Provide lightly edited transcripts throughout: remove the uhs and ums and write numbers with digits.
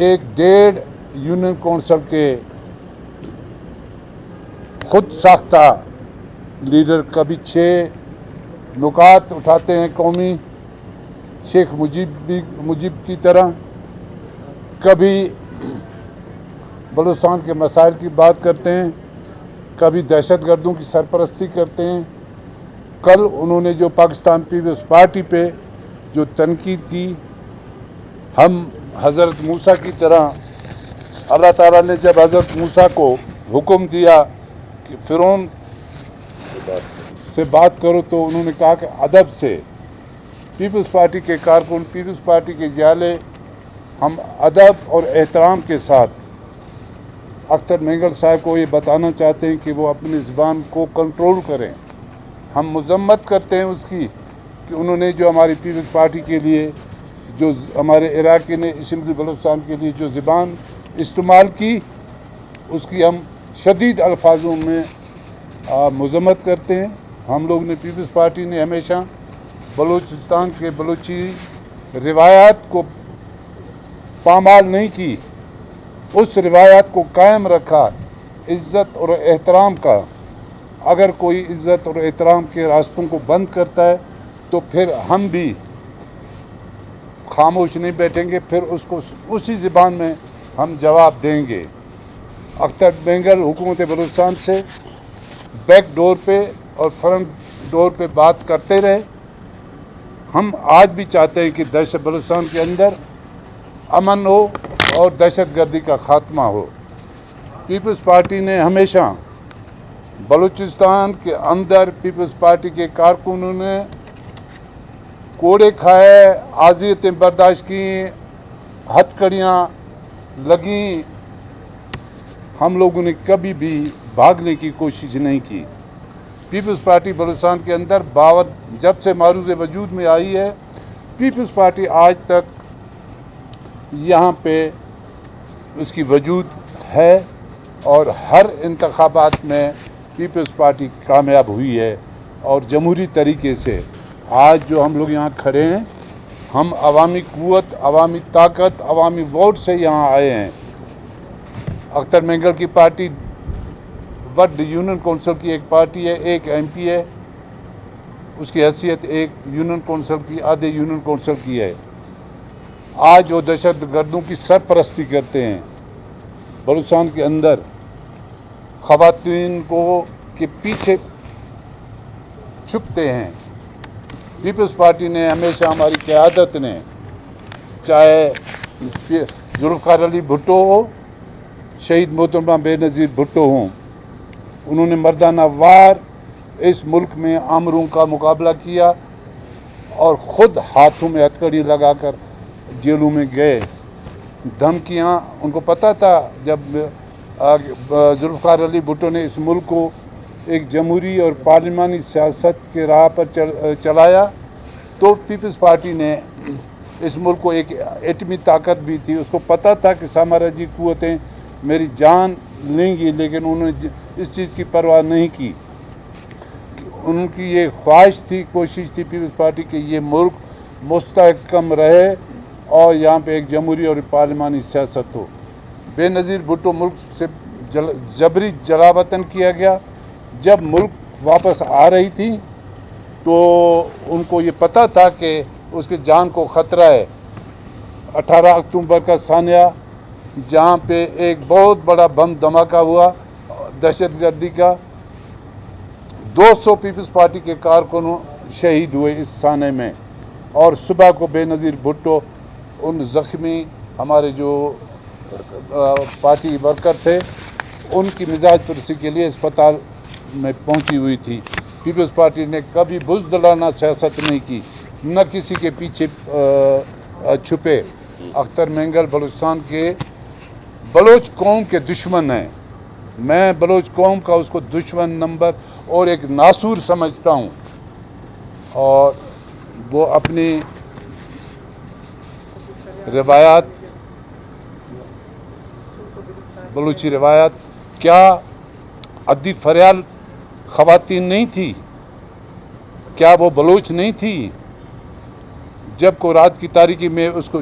ایک 1.5 union council کے خود ساختہ لیڈر کبھی 6 نکات اٹھاتے ہیں قومی شیخ مجیب کی طرح، کبھی بلوچستان کے مسائل کی بات کرتے ہیں، کبھی دہشت گردوں کی سرپرستی کرتے ہیں۔ کل انہوں نے جو پاکستان پیپلز پارٹی پہ جو تنقید کی، ہم حضرت موسیٰ کی طرح، اللہ تعالیٰ نے جب حضرت موسیٰ کو حکم دیا کہ فرعون سے بات کرو تو انہوں نے کہا کہ ادب سے، پیپلز پارٹی کے کارکن، پیپلز پارٹی کے جالے، ہم ادب اور احترام کے ساتھ اختر مینگل صاحب کو یہ بتانا چاہتے ہیں کہ وہ اپنی زبان کو کنٹرول کریں۔ ہم مذمت کرتے ہیں اس کی کہ انہوں نے جو ہماری پیپلز پارٹی کے لیے، جو ہمارے عراقی نے اسمبلی بلوچستان کے لیے جو زبان استعمال کی، اس کی ہم شدید الفاظوں میں مذمت کرتے ہیں۔ ہم لوگ نے پیپلز پارٹی نے ہمیشہ بلوچستان کے بلوچی روایات کو پامال نہیں کی، اس روایات کو قائم رکھا، عزت اور احترام کا۔ اگر کوئی عزت اور احترام کے راستوں کو بند کرتا ہے تو پھر ہم بھی خاموش نہیں بیٹھیں گے، پھر اس کو اسی زبان میں ہم جواب دیں گے۔ اختر مینگل حکومت بلوچستان سے بیک ڈور پہ اور فرنٹ ڈور پہ بات کرتے رہے۔ ہم آج بھی چاہتے ہیں کہ بلوچستان کے اندر امن ہو اور دہشت گردی کا خاتمہ ہو۔ پیپلز پارٹی نے ہمیشہ بلوچستان کے اندر، پیپلز پارٹی کے کارکنوں نے کوڑے کھائے، اذیتیں برداشت کی، ہتھکڑیاں لگیں، ہم لوگوں نے کبھی بھی بھاگنے کی کوشش نہیں کی۔ پیپلز پارٹی بلوچستان کے اندر جب سے معروض وجود میں آئی ہے، پیپلز پارٹی آج تک یہاں پہ اس کی وجود ہے اور ہر انتخابات میں پیپلز پارٹی کامیاب ہوئی ہے اور جمہوری طریقے سے۔ آج جو ہم لوگ یہاں کھڑے ہیں، ہم عوامی قوت، عوامی طاقت، عوامی ووٹ سے یہاں آئے ہیں۔ اختر مینگل کی پارٹی وڈ یونین کونسل کی ایک پارٹی ہے، ایک ایم پی ہے، اس کی حیثیت ایک یونین کونسل کی، آدھے یونین کونسل کی ہے۔ آج وہ دہشت گردوں کی سرپرستی کرتے ہیں، بلوچستان کے اندر خواتین کے پیچھے چھپتے ہیں۔ پیپلز پارٹی نے ہمیشہ، ہماری قیادت نے، چاہے ذوالفقار علی بھٹو ہو، شہید محترمہ بے نظیر بھٹو ہوں، انہوں نے مردانہ وار اس ملک میں آمروں کا مقابلہ کیا اور خود ہاتھوں میں ہتھکڑی لگا کر جیلوں میں گئے۔ دھمکیاں، ان کو پتہ تھا جب ذوالفقار علی بھٹو نے اس ملک کو ایک جمہوری اور پارلیمانی سیاست کے راہ پر چلایا تو پیپلز پارٹی نے اس ملک کو ایک ایٹمی طاقت بھی تھی، اس کو پتہ تھا کہ سامراجی قوتیں میری جان لیں گی، لیکن انہوں نے اس چیز کی پرواہ نہیں کی۔ ان کی یہ خواہش تھی، کوشش تھی پیپلز پارٹی کہ یہ ملک مستحکم رہے اور یہاں پہ ایک جمہوری اور پارلیمانی سیاست ہو۔ بے نظیر بھٹو ملک سے جبری جلا وطن کیا گیا۔ جب ملک واپس آ رہی تھی تو ان کو یہ پتہ تھا کہ اس کی جان کو خطرہ ہے۔ 18 اکتوبر کا ثانیہ، جہاں پہ ایک بہت بڑا بم دھماکہ ہوا دہشت گردی کا، 200 پیپلز پارٹی کے کارکنوں شہید ہوئے اس سانے میں، اور صبح کو بے نظیر بھٹو ان زخمی ہمارے جو پارٹی ورکر تھے ان کی مزاج پرسی کے لیے اسپتال میں پہنچی ہوئی تھی۔ پیپلز پارٹی نے کبھی بزدلانہ سیاست نہیں کی، نہ کسی کے پیچھے چھپے۔ اختر مینگل بلوچستان کے بلوچ قوم کے دشمن ہیں۔ میں بلوچ قوم کا اس کو دشمن نمبر اور ایک ناسور سمجھتا ہوں، اور وہ اپنی روایات، بلوچی روایات، کیا ادی فریال خواتین نہیں تھی؟ کیا وہ بلوچ نہیں تھی؟ جب کو رات کی تاریکی میں اس کو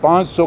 500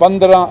15